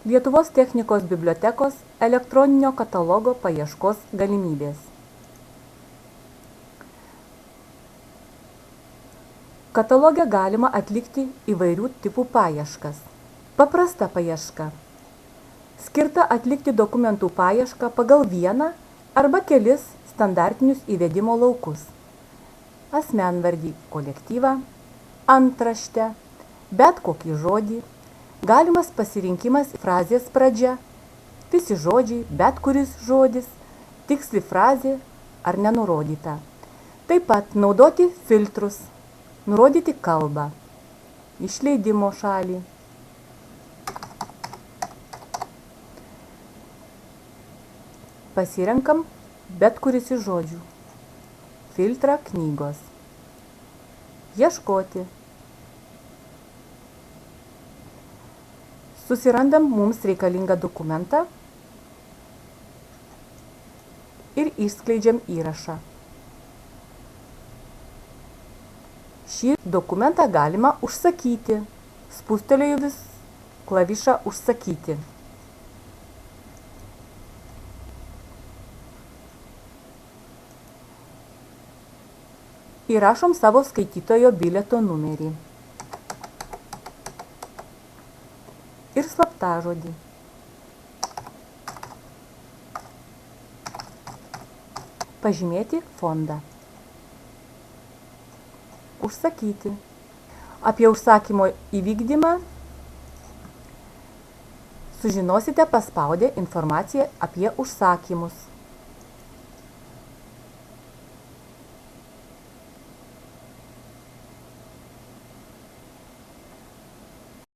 Lietuvos technikos bibliotekos elektroninio katalogo paieškos galimybės. Kataloge galima atlikti įvairių tipų paieškas. Paprasta paieška. Skirta atlikti dokumentų paiešką pagal vieną arba kelis standartinius įvedimo laukus. Asmenvardį, kolektyvą, antraštę, bet kokį žodį, galimas pasirinkimas frazės pradžia, visi žodžiai, bet kuris žodis, tiksli frazė ar nenurodyta. Taip pat naudoti filtrus, nurodyti kalbą, išleidimo šalį. Pasirenkam bet kuris iš žodžių. Filtrą knygos. Ieškoti. Susirandam mums reikalingą dokumentą ir išskleidžiam įrašą. Šį dokumentą galima užsakyti, spustelėjus klavišą užsakyti. Įrašom savo skaitytojo bilieto numerį ir slaptažodį. Pažymėti fondą. Užsakyti. Apie užsakymo įvykdymą sužinosite paspaudę informaciją apie užsakymus.